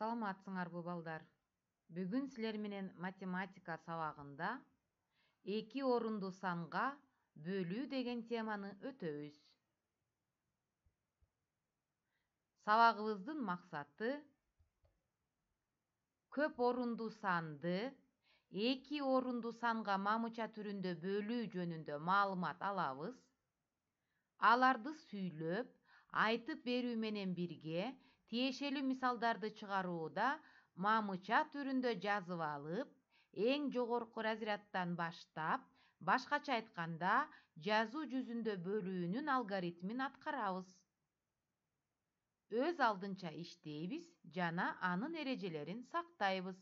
Саламатсыңарбы балдар? Бүгүн силер менен математика сабагында 2 орунду санга бөлүү деген теманы өтөбүз. Сабагыбыздын максаты көп орунду санды 2 орунду санга мамыча түрүндө бөлүү жөнүндө маалымат алабыз. Аларды сүйлөп, айтып берүү менен бирге тиешелүү мисалдарды чыгарууда мамыча түрүндө жазып алып, эң жогорку разрядтан баштап, башкача айтканда, жазуу жүзүндө бөлүүнүн алгоритмин аткарабыз. Өз алдынча иштейбиз жана анын эрежелерин сактайбыз.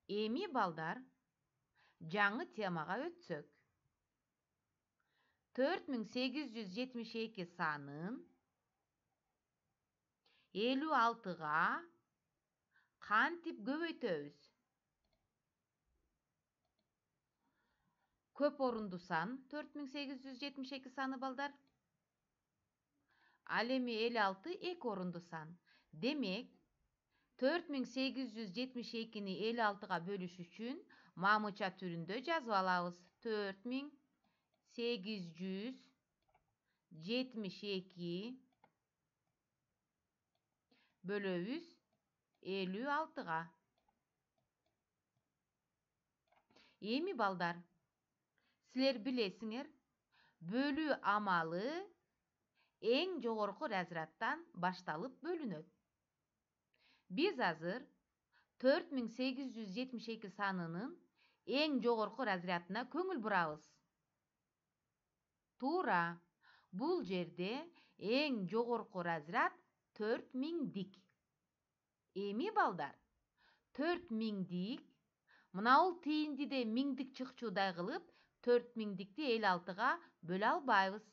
Эми балдар, жаңы темага өтсөк. 4872 санын 56-га кантип көбөйтөбүз? Көп орунду сан 4872 саны балдар. Ал эми 56 2 орунду сан. Демек, 4872-ни 56-га бөлүш үчүн мамыча түрүндө жазып алабыз. 4872 бөлөбүз 56-га. Эми балдар, силер билесиңер, бөлүү амалы эң жогорку разрядтан башталып бөлүнөт. Биз азыр 4872 санынын эң жогорку разрядына көңүл бурабыз. Туура, бул жерде эң жогорку разряд 4000дик. Эми балдар, 4000дик, мынабул тийиндиде миңдик чыкчуудай кылып, 4000дикти 56-га бөлө албайбыз.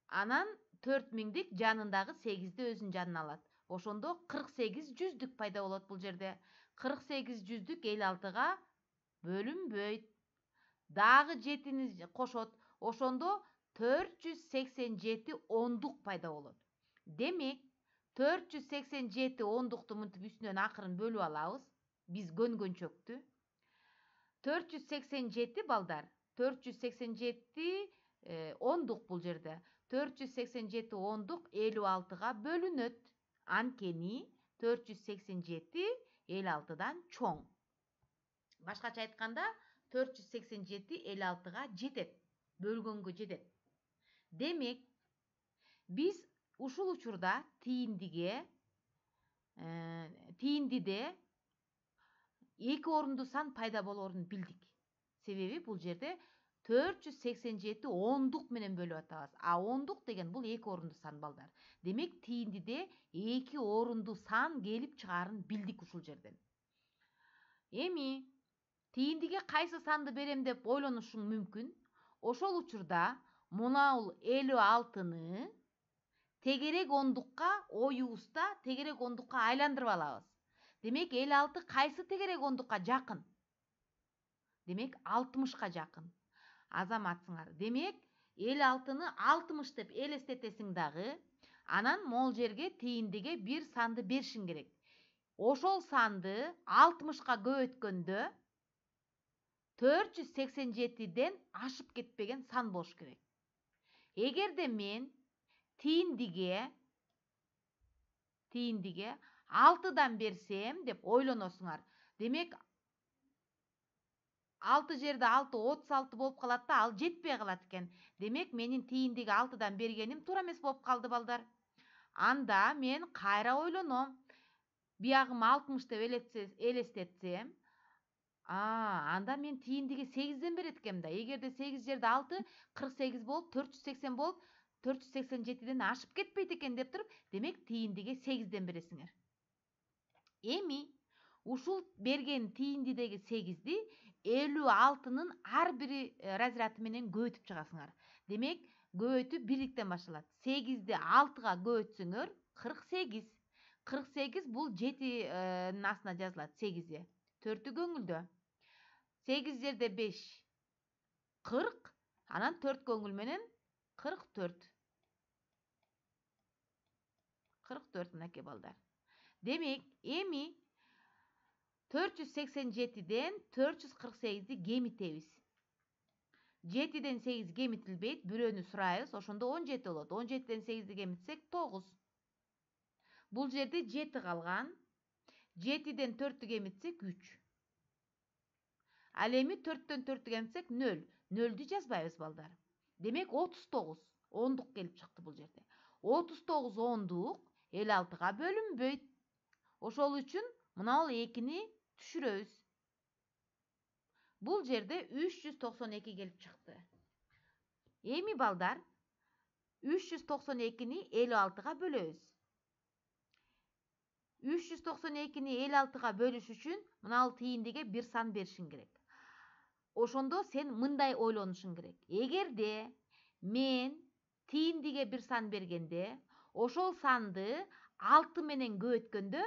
Анан 4000дик жанындагы 8-ди өзүнүн жанына алат. Ошондо 48 жүздүк пайда болот бул жерде. 48 жүздүк 56-га бөлүнбөйт. Дагы 7-ни кошот. Ошондо 487 ондук пайда болот. Демек, 487 ондукту мынтип үстүнөн акырын бөлүп алабыз. Биз көнгөнчөктү. 487 балдар. 487 ондук бул жерде. 487 ондук 56-га бөлүнөт. Анткени 487 56-дан чоң. Башкача айтканда 487 56-га жетет. Бөлгөнгө жетет. Демек, биз ушул учурда тийиндиде 2 орунду сан пайда болоорун билдик. Себеби бул жерде 487 ондук менен бөлүп атабыз. А ондук деген бул 2 орунду сан балдар. Демек, тийиндиде 2 орунду сан келип чыгаарын билдик ушул жерден. Эми, тийиндиге кайсы санды берем деп ойлонушуң мүмкүн. Ошол учурда мынабул 56-ны тегерек ондукка оюбузда тегерек ондукка айландырып алабыз. Демек, 56 кайсы тегерек ондукка жакын? Демек, 60-ка жакын. Азаматсыңар. Демек, 56-ны 60 деп элестетесиң дагы, анан могул жерге тийиндиге бир санды беришиң керек. Ошол санды 60-ка көбөйткөндө 487-ден ашып кетпеген сан болуш керек. Эгерде мен тийиндиге 6-дан берсем деп ойлоносуңар. Демек, 6 жерде 6 36 болуп калат да, ал жетпей калат экен. Демек, менин тийиндиге 6-дан бергеним туура эмес болуп калды балдар. Анда мен кайра ойлоном. Биягым 60 деп элестетсем, анда мен тийиндиге 8-ден берет экем да. Эгерде 8 жерде 6 48 болуп, 480 болуп, 487-ден ашып кетпейт экен деп туруп, демек тийиндиге 8-ден бересиңер. Эми, ушул берген тийиндидеги 8-ди 56-нын ар бири разряды менен көбөйтүп чыгасыңар. Демек, көбөйтүү бирликтен башталат. 8-ди 6-га көбөйтсөңөр 48. 48 бул 7-нин астына жазылат. 8-и. 4-ү көңүлдө. 8 жерде 5 40, анан 4 көңүл менен 44. 44 мынакей балдар. Demek emi 487'den 448'i gemitebиz. 7'den 8 gemitilbeyt, bürönü surayız. Oşonda 17 olot. 17'den 8'i gemitsek 9. Bul jerde 7 kalgan. 7'den 4'ü gemitsek 3. Al emi 4'ten 4'ü gemitsek 0. 0'dü жазбайбыз балдар. Demek 39. 10'duk gelip çıktı bul jerde. 39 10'duk 56'ga bölünbeyt. Oşol üçün mınal 2'ni düşüröbüz. Bul jerde 392 gelip çıktı. Emi baldar 392'ni 56'ga bölöbüz. 392'ni 56'ga bölüş üçün mınal tiyindige bir san berişin gerek. Oşondo sen mınday oylonuşun gerek. Egerde men tiyindige bir san bergende, oşol sandı 6 menen göötkөндө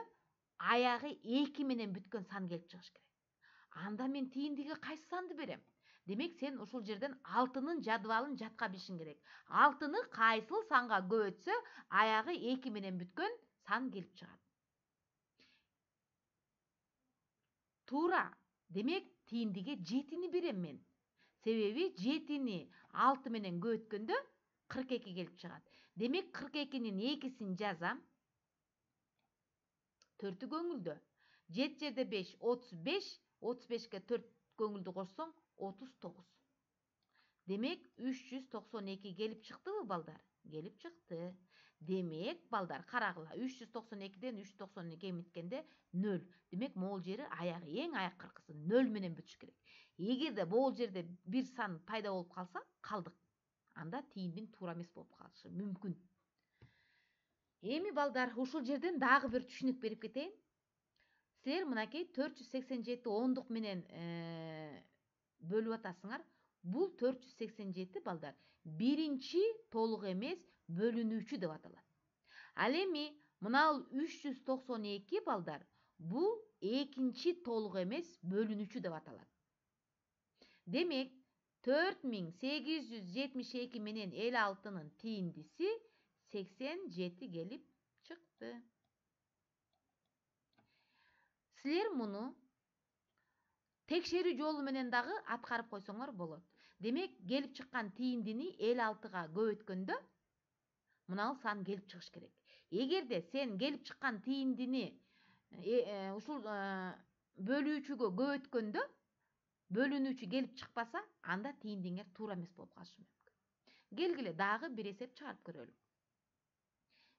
аяғы 2 menen бүткөн san келип чыгыш керек. Анда мен тийиндиги кайсы санды берем? Демек сен ушул жерден 6'нын жадыбалын жатка билишиң керек. 6'ны кайсыл санга көбөйтсө аяғы 2 menen бүткөн сан келип чыгат. Туура. Демек тийиндиге 7'ni берем мен. Себеби 7'ni 6 menen көбөткөндө 42 келип чыгат. Демек 42'nin 2'sini жазам. 4'ü көңүлдө. 7 жерде 5 35, 35'ке 4 көңүлдү кошсоң 39. Demek 392 gelip çıktı mı balдар? Gelip çıktı. Demek balдар karagıla 392'den 392'ye emitkende 0. Demek moğol jeri ayağı en ayak kırkısı 0 menen bütüş gerek. Егерде moğol жерде bir san пайда болуп kalsa kaldık. Анда тийиндин туура эмес болуп калышы мүмкүн. Эми балдар ушул жерден дагы бир түшүнүк берип кетейин. Силер мынакей 487 10'дук менен бөлүп атасыңар. Бул 487 балдар биринчи толук эмес бөлүнүүчү деп аталат. Ал эми мынал 392 балдар бул экинчи толук эмес бөлүнүүчү деп аталат. Демек 4872 менен 56'нын тийиндиси 87 gelip çıktı. Силер муну текшерүү жолу менен дагы аткарып койсоңор болот. Демек келип чыккан тийиндини 56'га көбөйткөндө мынал сан келип чыгыш керек. Эгерде сен келип чыккан тийиндини ушул бөлүүчүгө көбөйткөндө бөлүнүүчү келип чыкпаса, анда тийиндиңер туура эмес болуп калышы мүмкүн. Келгиле дагы бир эсеп чыгарып көрөлүм.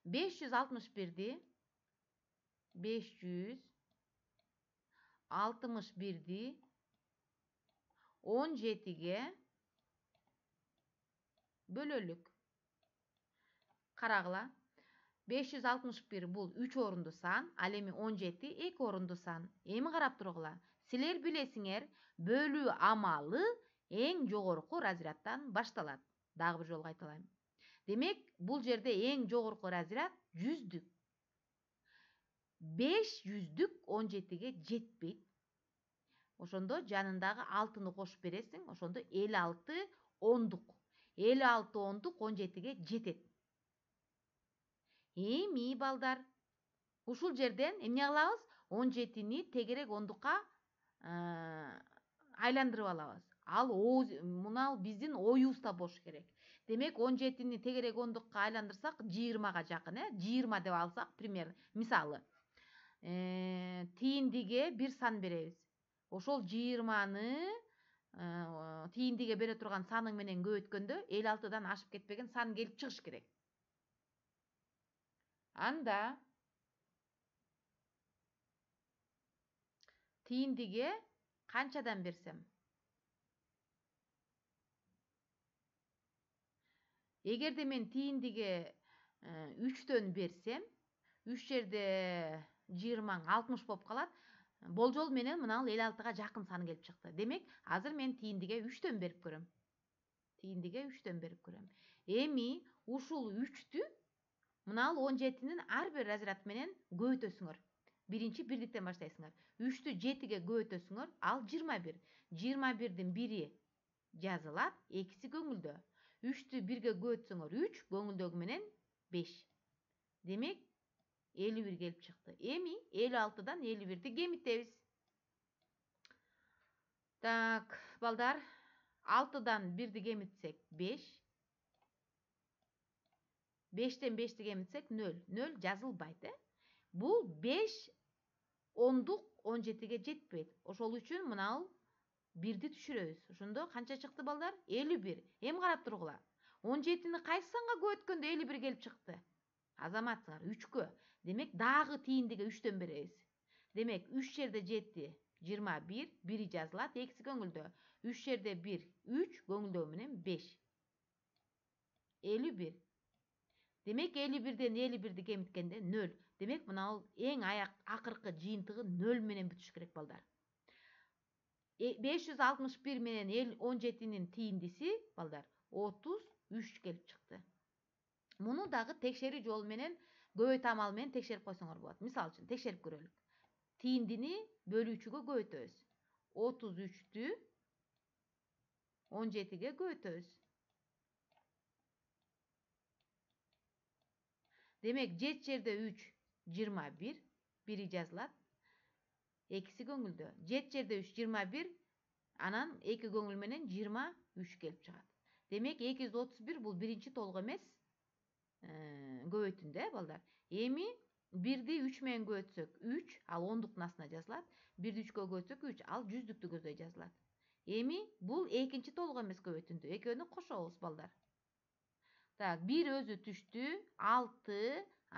561'di 561'di 17'ge bölölük. Karagıla 561 bul 3 orundu san, al эми 17 2 orundu san. Эми карап тургула. Силер билесиңер, бөлүү амалы эң жогорку разрядтан башталат. Дагы бир жолу кайталайм. Демек, бул жерде эң жогорку разряд 100'дүк. 500'дүк 17'ge жетпейт. Ошондо жанындагы 6'ны кошуп бересиң, ошондо 56 10'дук. 56 10'дук 17'ge жетет. Эми балдар, ушул жерден эмне кылабыз? 17'ni тегерек 10'дукка айландырып алабыз. Ал мунал биздин оюбузда болуш керек. Демек 17'ni тегерек 10'дукка айландырсак 20'га жакын, 20 деп алсак, пример, мисалы. Тийиндиге bir сан беребиз. Ошол 20'ны тийиндиге бере турган саның менен көбөйткөндө 56'дан ашып кетпеген сан келип чыгыш керек. Анда тийиндиге канчадан берсем? Эгерде мен тийиндиге 3'төн берсем, 3 жерде 20 60 болуп калат. Болжол менен мынал 56'га жакын сан келип чыкты. Демек, азыр мен тийиндиге 3'төн берип көрөм. Тийиндиге 3'төн берип көрөм. Эми ушул 3'тү мынал 17'нин ар бир разряд менен көбөйтөсүңөр. Биринчи бирликтен баштайсыңар. 3'тү 7'ге көбөйтөсүңөр, ал 21. 21'дин 1'и жазылат, 2'си көңүлдө. 3'тү 1'ге көбөйтсөңөр 3, көңүлдөгү менен 5. Демек, 51 келип чыкты. Эми 56'dan 51'di кемитебиz. Так, балдар, 6'dan 1'di кемитсек 5. 5'ten 5'ti кемитсек 0. 0 жазылбайт, Бул 5 ондук 17'ge жетпейт. Ошол үчүн мынау 1'ди түшүрөбүз. Ошондо канча чыкты балдар? 51. Эми карап тургула. 17'ni кайсы санга көбөткөндө 51 келип чыкты? Азаматсыңар 3кө. Демек дагы тийиндиге 3төн беребиз. Демек 3 жерде 7 21, 1 жазылат, 2 көңүлдө. 3 жерде 1 3, көңүлдөө менен 5. 51. Демек 51'ден 51'ди кемиткенде 0. Демек мынау эң акыркы жыйынтыгы 0 менен бүтүш керек балдар. 561 менен 17'nin тийиндиси балдар 33 келип чыкты. Муну дагы текшерүү жолу менен көбөйт амалы менен текшерип койсоңор болот. Мисалы үчүн текшерип көрөлүк. Тийиндини бөлүүчүгө көбөтөбүз. 33'тү 17'ге көбөтөбүз. Демек 7 жерде 3 21, 1 жазылат. 2 көңүлдө. 7 жерде 3 21, анан 2 көңүл менен 23 келип чыгат. Демек 231 бул биринчи толук эмес, көбөйтүндө, балдар. Эми 1'ди 3 менен көбөтсөк 3, ал ондуктун астына жазылат. 1'ди 3кө көбөтсөк 3, ал жүздүктү көздөй жазылат. Эми бул экинчи толук эмес көбөйтүндө. Экөөнү кошобуз, балдар. Так, 1 өзү түштү, 6,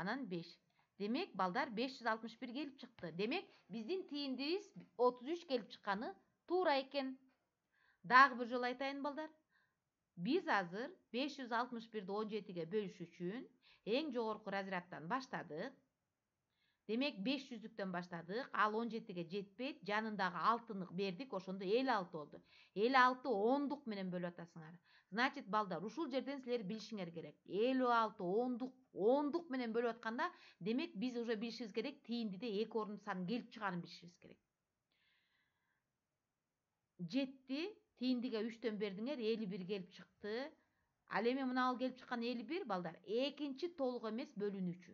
анан 5. Демек балдар 561 келип чыкты. Демек биздин тийиндибиз 33 келип чыкканы туура экен. Дагы бир жолу айтайын, балдар. Биз азыр 561'ди 17'ге бөлүш үчүн эң жогорку разрядтан баштадык. Демек 500'лүктөн баштадык. Ал 17'ге жетпейт. Жанындагы 6'ны бердик, ошондо 56 болду. 56 ондук менен бөлүп атасыңар. Значит, балдар, ушул жерден силер билишиңер керек. 56 ондук менен бөлүп атканда, демек биз уже билишибиз керек, тийиндиде 2 орунду сан келип чыганын билишибиз керек. 7 тийиндиге 3төн бердиңер, 51 келип чыкты. Ал эми мына келип чыккан 51, балдар, экинчи толук эмес бөлүнүүчү.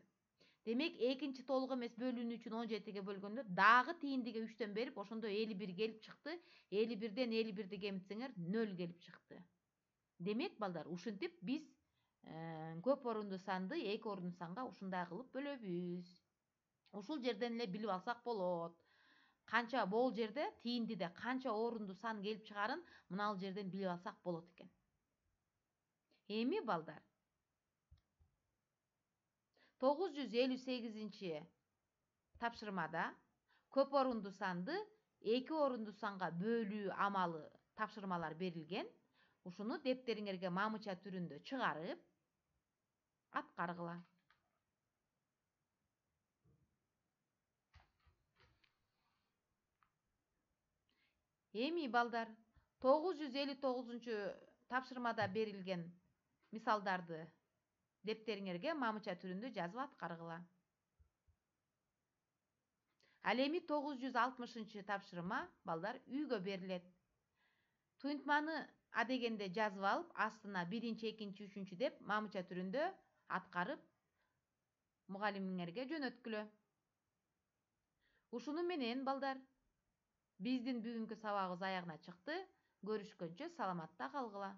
Демек экинчи толук эмес бөлүнүүчүн 17'ге бөлгөндө дагы тийиндиге 3төн берип, ошондо 51 келип чыкты. 51'ден 51'ди кемитсеңер 0 келип чыкты. Демек, балдар, ушинтип биз көп орунду санды 2 орунду санга ушундай кылып бөлөбүз. Ушул жерден эле билип алсак болот. Канча бул жерде тийиндиде канча орунду сан келип чыгарын мына жерден билип алсак болот экен. Эми, балдар, 958-ci тапшырмада көп орунду санды 2 орунду санга бөлүү амалы тапшырмалар берилген. Ушуну дептериңерге мамыча түрүндө чыгарып аткаргыла. Эми, балдар, 959-cu тапшырмада берилген мисалдарды дептериңерге мамыча түрүндө жазып аткаргыла. Ал эми 960-чы тапшырма, балдар, үйгө берилет. Туйнтманы адегенде жазып алып, астына 1-ci, 2-ci, 3-cü деп мамыча түрүндө аткарып мугалимиңерге жөнөткүлө. Ушуну менен, балдар, биздин бүгүнкү сабагыбыз аягына чыкты. Көрүшкөнчө саламатта калгыла.